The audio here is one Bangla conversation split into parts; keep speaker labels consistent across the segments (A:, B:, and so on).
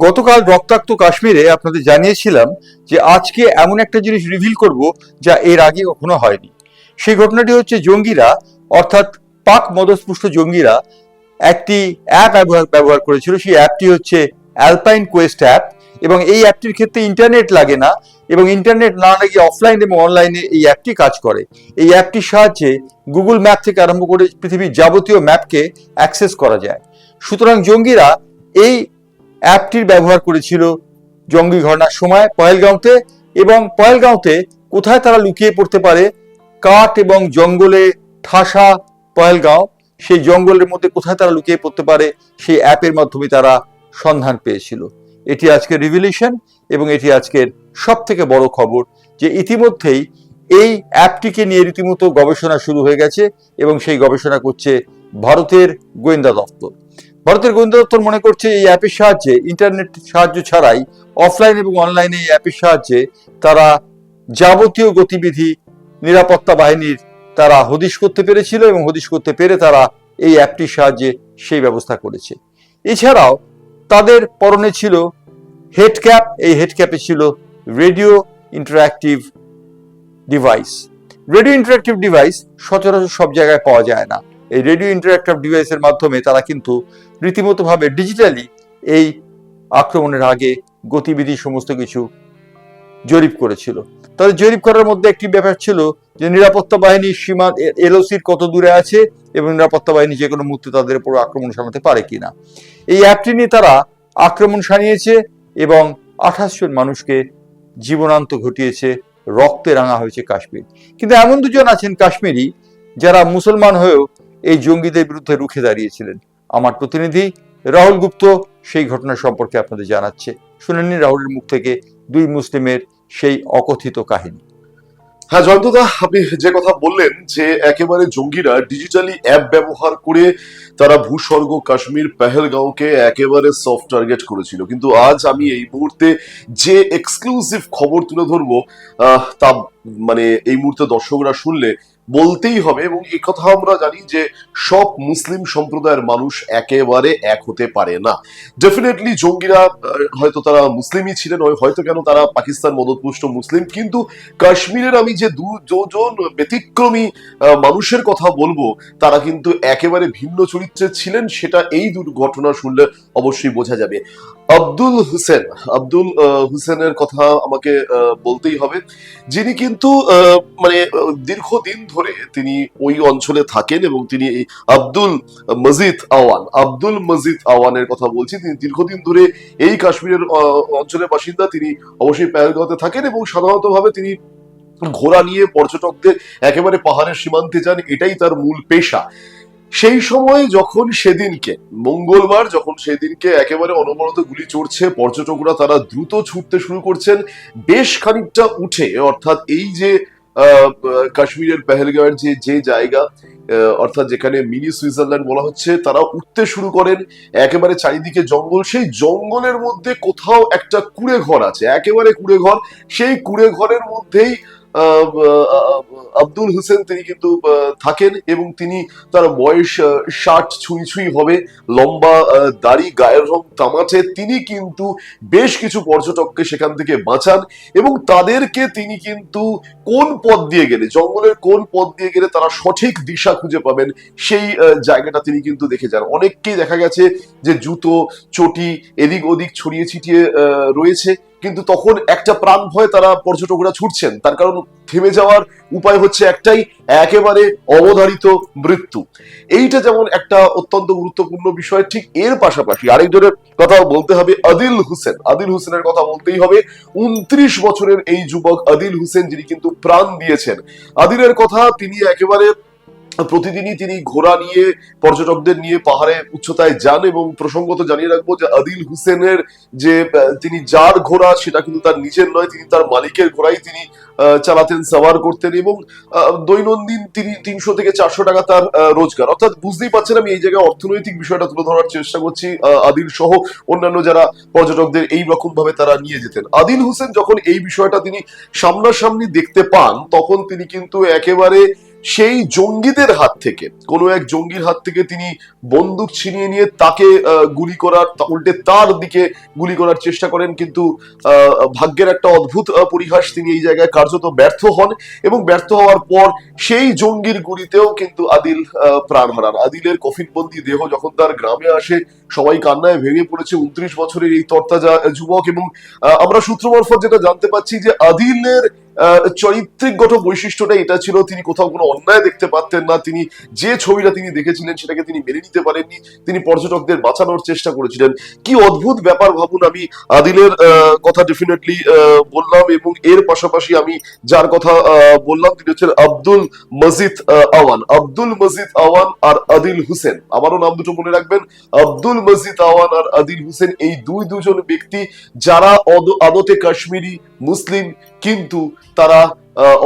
A: গতকাল রক্তাক্ত কাশ্মীরে আপনাদের জানিয়েছিলাম যে আজকে এমন একটা জিনিস রিভিল করব যা এর আগে কখনো হয়নি। সেই ঘটনাটি হচ্ছে জঙ্গিরা অর্থাৎ পাক মদস্পুষ্ট জঙ্গিরা একটি অ্যাপ ব্যবহার করেছিল। সেই অ্যাপটি হচ্ছে অ্যালপাইন কোয়েস্ট অ্যাপ, এবং এই অ্যাপটির ক্ষেত্রে ইন্টারনেট লাগে না, এবং ইন্টারনেট না লাগিয়ে অফলাইন এবং অনলাইনে এই অ্যাপটি কাজ করে। এই অ্যাপটির সাহায্যে গুগল ম্যাপ থেকে আরম্ভ করে পৃথিবীর যাবতীয় ম্যাপকে অ্যাক্সেস করা যায়। সুতরাং জঙ্গিরা এই অ্যাপটির ব্যবহার করেছিল জঙ্গি ঘটনার সময় পহেলগাঁওতে, এবং পহেলগাঁওতে কোথায় তারা লুকিয়ে পড়তে পারে, কাঠ এবং জঙ্গলে ঠাসা পহেলগাঁও, সেই জঙ্গলের মধ্যে কোথায় তারা লুকিয়ে পড়তে পারে সেই অ্যাপের মাধ্যমে তারা সন্ধান পেয়েছিল। এটি আজকের রিভিলেশন, এবং এটি আজকের সব থেকে বড় খবর যে ইতিমধ্যেই এই অ্যাপটিকে নিয়ে রীতিমতো গবেষণা শুরু হয়ে গেছে, এবং সেই গবেষণা করছে ভারতের গোয়েন্দা দপ্তর। ভারতের গোয়েন্দা দপ্তর মনে করছে এই অ্যাপের সাহায্যে, ইন্টারনেট সাহায্য ছাড়াই অফলাইন এবং অনলাইনে এই অ্যাপের সাহায্যে তারা যাবতীয় গতিবিধি নিরাপত্তা বাহিনীর তারা হদিশ করতে পেরেছিল, এবং হদিশ করতে পেরে তারা এই অ্যাপটির সাহায্যে সেই ব্যবস্থা করেছে। এছাড়াও তাদের পরনে ছিল হেড ক্যাপ, এই হেড ক্যাপে ছিল radio interactive device. Radio interactive device সচরাচর সব জায়গায় পাওয়া যায় না। এই রেডিও ইন্টারঅ্যাক্টিভ ডিভাইসের মাধ্যমে তারা কিন্তু রীতিমতো ভাবে ডিজিটালি এই আক্রমণের আগে গতিবিধি সমস্ত কিছু জরিপ করেছিল। তাদের জরিপ করার মধ্যে একটি ব্যাপার ছিল যে নিরাপত্তা বাহিনী সীমা এলওসির কত দূরে আছে, এবং নিরাপত্তা বাহিনী যে কোনো মুহূর্তে তাদের উপর আক্রমণ সামলাতে পারে কিনা। এই অ্যাপটি নিয়ে তারা আক্রমণ সানিয়েছে এবং 28 জন মানুষকে জীবনান্ত ঘটিয়েছে, রক্তে রাঙা হয়েছে কাশ্মীর। কিন্তু এমন দুজন আছেন কাশ্মীরি যারা মুসলমান হয়েও এই জঙ্গিদের বিরুদ্ধে রুখে দাঁড়িয়েছিলেন। আমার প্রতিনিধি রাহুল গুপ্ত সেই ঘটনা সম্পর্কে আপনাদের জানাচ্ছে। শুনেননি রাহুলের মুখ থেকে দুই মুসলিমের সেই অকথিত কাহিনী।
B: হ্যাঁ জয়ন্তদা, আপনি যে কথা বললেন যে একেবারে জঙ্গিরা ডিজিটালি অ্যাপ ব্যবহার করে তারা ভূস্বর্গ কাশ্মীর পেহেলগাঁওকে একেবারে সফট টার্গেট করেছিল, কিন্তু আজ আমি এই মুহূর্তে যে এক্সক্লুসিভ খবর তুলে ধরবো তা মানে এই মুহূর্তে দর্শকরা শুনলে বলতেই হবে, এবং এই কথা আমরা জানি যে সব মুসলিম সম্প্রদায়ের মানুষ একেবারে এক হতে পারে না। ডেফিনেটলি জঙ্গিরা হয়তো তারা মুসলিমই ছিলেন, হয়তো কেন তারা পাকিস্তান মদতপুষ্ট মুসলিম, কিন্তু কাশ্মীরের আমি যে দুজন ব্যতিক্রমী মানুষের কথা বলবো তারা কিন্তু একেবারে ভিন্ন চরিত্রের ছিলেন, সেটা এই ঘটনা শুনলে অবশ্যই বোঝা যাবে। আব্দুল হুসেনের কথা আমাকে বলতেই হবে, যিনি কিন্তু মানে দীর্ঘদিন ধরে তিনি ওই অঞ্চলে থাকেন, এবং তিনি আব্দুল মজিদ আওয়ানের কথা বলছি। তিনি দীর্ঘদিন ধরে এই কাশ্মীরের অঞ্চলের বাসিন্দা। তিনি অবশ্যই পেহেলগাঁওতে থাকেন, এবং সাধারণত ভাবে তিনি ঘোড়া নিয়ে পর্যটকদের একেবারে পাহাড়ের সীমান্তে যান, এটাই তার মূল পেশা। সেই সময় যখন সেদিনকে মঙ্গলবার, যখন সেদিনকে একেবারে অনবরত গুলি চড়ছে, পর্যটকরা তারা দ্রুত ছুটতে শুরু করছেন বেশ খানিকটা উঠে, অর্থাৎ এই যে কাশ্মীরের পেহেলগাঁওয়ের যে জায়গা, অর্থাৎ যেখানে মিনি সুইজারল্যান্ড বলা হচ্ছে, তারা উঠতে শুরু করেন। একেবারে চারিদিকে জঙ্গল, সেই জঙ্গলের মধ্যে কোথাও একটা কুঁড়ে ঘর আছে, একেবারে কুঁড়ে ঘর। সেই কুঁড়ে ঘরের মধ্যেই আব্দুল হুসেন তিনি কিন্তু থাকেন, এবং তিনি তার বয়স 60 ছুঁই হবে, লম্বা দাড়ি, গায়ের রং তামাটে। তিনি কিন্তু বেশ কিছু পর্যটককে সেখান থেকে বাঁচান, এবং তাদেরকে তিনি কিন্তু কোন পথ দিয়ে গেলে, জঙ্গলের কোন পথ দিয়ে গেলে তারা সঠিক দিশা খুঁজে পাবেন সেই জায়গাটা তিনি কিন্তু দেখে যান। অনেককেই দেখা গেছে যে জুতো চটি এদিক ওদিক ছড়িয়ে ছিটিয়ে রয়েছে, কিন্তু তখন একটা প্রাণ ভয়ে তারা পর্যটকরা ছুটছেন, তার কারণ থেমে যাওয়ার উপায় হচ্ছে একটাই, একেবারে অবধারিত মৃত্যু। এইটা যেমন একটা অত্যন্ত গুরুত্বপূর্ণ বিষয়, ঠিক এর পাশাপাশি আরেকজনের কথা বলতে হবে, আদিল হুসেনের কথা বলতেই হবে। 29 বছরের এই যুবক আদিল হুসেন, যিনি কিন্তু প্রাণ দিয়েছেন। আদিলের কথা, তিনি একেবারে প্রতিদিনই তিনি ঘোড়া নিয়ে পর্যটকদের নিয়ে পাহাড়ে উচ্চতায় যান, এবং প্রসঙ্গত জানিয়ে রাখবো যে আদিল হুসেনের যে তিনি যার ঘোড়া সেটা কিন্তু তার নিজের নয়, তিনি তার মালিকের ঘোড়াই তিনি চালাতেন, সাওয়ার করতেন, এবং দৈনন্দিন তিনি 300 থেকে 400 টাকা তার রোজগার। অর্থাৎ বুঝতেই পারছেন আমি এই জায়গায় অর্থনৈতিক বিষয়টা তুলে ধরার চেষ্টা করছি। আদিল সহ অন্যান্য যারা পর্যটকদের এই রকম ভাবে তারা নিয়ে যেতেন। আদিল হোসেন যখন এই বিষয়টা তিনি সামনাসামনি দেখতে পান, তখন তিনি কিন্তু একেবারে সেই জঙ্গিদের হাত থেকে, কোনো এক জঙ্গির হাত থেকে তিনি বন্দুক ছিনিয়ে নিয়ে তাকে গুলি করার, উল্টে তার দিকে গুলি করার চেষ্টা করেন, কিন্তু ভাগ্যের একটা অদ্ভুত পরিহাস, তিনি এই জায়গায় কার্যত ব্যর্থ হন এবং ব্যর্থ হওয়ার পর সেই জঙ্গির গুলিতেও কিন্তু আদিল প্রাণ হারান। আদিলের কফিনবন্দি দেহ যখন তার গ্রামে আসে, সবাই কান্নায় ভেঙে পড়েছে। 29 বছরের এই তরতাজা যুবক, এবং আমরা সূত্র মারফত যেটা জানতে পাচ্ছি যে আদিলের চরিত্রিকগত বৈশিষ্ট্যটা এটা ছিল, তিনি কোথাও কোনো অন্যায় দেখতে পারতেন না। তিনি যে ছবিটা তিনি দেখেছিলেন সেটাকে তিনি মেনে নিতে পারেননি, তিনি পর্যটকদের বাঁচানোর চেষ্টা করেছিলেন। কি অদ্ভুত ব্যাপার ভাবুন। আমি আদিলের কথা ডেফিনেটলি বললাম, এবং এর পাশাপাশি আমি যার কথা বললাম তিনি হচ্ছেন আব্দুল মজিদ আওয়ান। আব্দুল মজিদ আওয়ান আর আদিল হুসেন, আমারও নাম দুটো মনে রাখবেন, আব্দুল মজিদ আওয়ান আর আদিল হুসেন, এই দুজন ব্যক্তি যারা আদতে কাশ্মীরি মুসলিম, কিন্তু তারা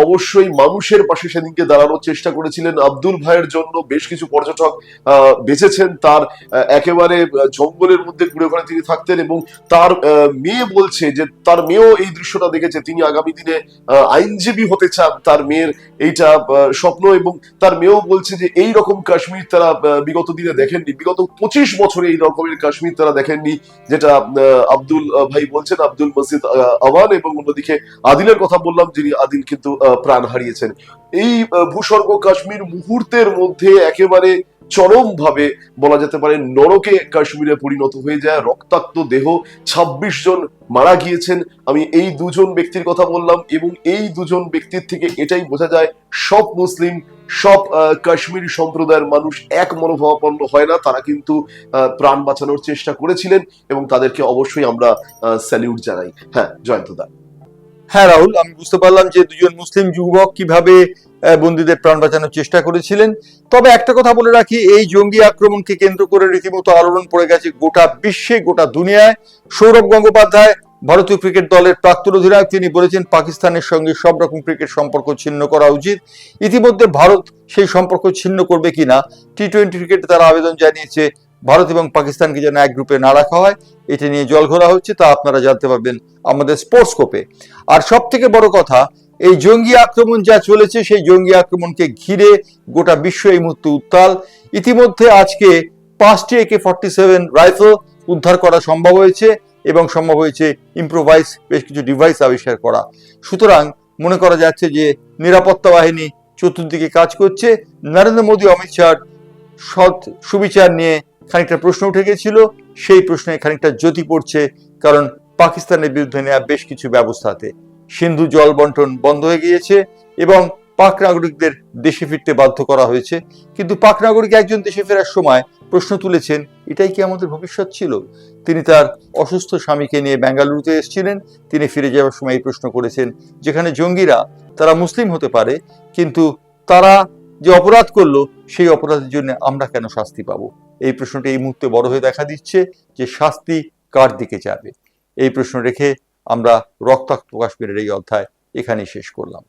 B: অবশ্যই মানুষের পাশে সেদিনকে দাঁড়ানোর চেষ্টা করেছিলেন। আব্দুল ভাইয়ের জন্য বেশ কিছু পর্যটক বেঁচেছেন, তার একেবারে জঙ্গলের মধ্যে ঘুরে ঘুরে তিনি থাকতেন, এবং তার মেয়ে বলছে যে তার মেয়েও এই দৃশ্যটা দেখেছে, তিনি আগামী দিনে আইনজীবী হতে চান, তার মেয়ের এইটা স্বপ্ন, এবং তার মেয়েও বলছে যে এই রকম কাশ্মীর তারা বিগত দিনে দেখেননি, বিগত 25 বছরে এই রকমের কাশ্মীর তারা দেখেননি, যেটা আব্দুল ভাই বলছেন, আব্দুল মজিদ আওয়ান। এবং অন্যদিকে আদিলের কথা বললাম, যিনি আদিল কিন্তু প্রাণ হারিয়েছেন। এই ভূস্বর্গ কাশ্মীর মুহূর্তের মধ্যে একেবারে চরম ভাবে বলা যেতে পারে নরকে কাশ্মীরে পরিণত হয়ে যায়। রক্তাক্ত দেহ, 26 জন মারা গিয়েছেন। আমি এই দুজন ব্যক্তির কথা বললাম, এবং এই দুজন ব্যক্তির থেকে এটাই বোঝা যায় সব মুসলিম, সব কাশ্মীরি সম্প্রদায়ের মানুষ এক মনোভাবাপন্ন হয় না। তারা কিন্তু প্রাণ বাঁচানোর চেষ্টা করেছিলেন, এবং তাদেরকে অবশ্যই আমরা স্যালিউট জানাই। হ্যাঁ জয়ন্তদা।
A: হ্যাঁ রাহুল, আমি বুঝতে পারলাম যে দুজন মুসলিম যুবক কিভাবে বন্দীদের প্রাণ বাঁচানোর চেষ্টা করেছিলেন। তবে একটা কথা বলে রাখি, এই জঙ্গি আক্রমণকে কেন্দ্র করে রীতিমতো আলোড়ন পড়ে গেছে গোটা বিশ্বে, গোটা দুনিয়ায়। সৌরভ গঙ্গোপাধ্যায়, ভারতীয় ক্রিকেট দলের প্রাক্তন অধিনায়ক, তিনি বলেছেন পাকিস্তানের সঙ্গে সব রকম ক্রিকেট সম্পর্ক ছিন্ন করা উচিত। ইতিমধ্যে ভারত সেই সম্পর্ক ছিন্ন করবে কিনা, টি-20 ক্রিকেটে তারা আবেদন জানিয়েছে ভারত এবং পাকিস্তানকে যেন এক গ্রুপে না রাখা হয়। এটা নিয়ে জল ঘোলা হচ্ছে, তা আপনারা জানতে পারবেন আমাদের স্পোর্টস স্কোপে। আর সব থেকে বড় কথা, এই জঙ্গি আক্রমণ যা চলেছে, সেই জঙ্গি আক্রমণকে ঘিরে গোটা বিশ্ব এই মুহূর্তে উত্তাল। ইতিমধ্যে আজকে 5টি AK-47 রাইফেল উদ্ধার করা সম্ভব হয়েছে, এবং সম্ভব হয়েছে ইম্প্রোভাইজ বেশ কিছু ডিভাইস আবিষ্কার করা। সুতরাং মনে করা যাচ্ছে যে নিরাপত্তা বাহিনী চতুর্দিকে কাজ করছে। নরেন্দ্র মোদী, অমিত শাহর সৎ সুবিচার নিয়ে খানিকটা প্রশ্ন উঠে গেছিল, সেই প্রশ্নে খানিকটা জ্যোতি পড়ছে, কারণ পাকিস্তানের বিরুদ্ধে নেওয়া বেশ কিছু ব্যবস্থাতে সিন্ধু জল বন্টন বন্ধ হয়ে গিয়েছে, এবং পাক নাগরিকদের দেশে ফিরতে বাধ্য করা হয়েছে। কিন্তু পাক নাগরিক একজন দেশে ফেরার সময় প্রশ্ন তুলেছেন, এটাই কি আমাদের ভবিষ্যৎ ছিল? তিনি তার অসুস্থ স্বামীকে নিয়ে বেঙ্গালুরুতে এসেছিলেন, তিনি ফিরে যাওয়ার সময় এই প্রশ্ন করেছেন, যেখানে জঙ্গিরা তারা মুসলিম হতে পারে, কিন্তু তারা যে অপরাধ করলো সেই অপরাধের জন্য আমরা কেন শাস্তি পাবো? এই প্রশ্নটি এই মুহূর্তে বড় হয়ে দেখা দিচ্ছে, যে শাস্তি কার দিকে যাবে। এই প্রশ্ন রেখে আমরা রক্তাক্ত কাশ্মীরের এই অধ্যায় এখানেই শেষ করলাম।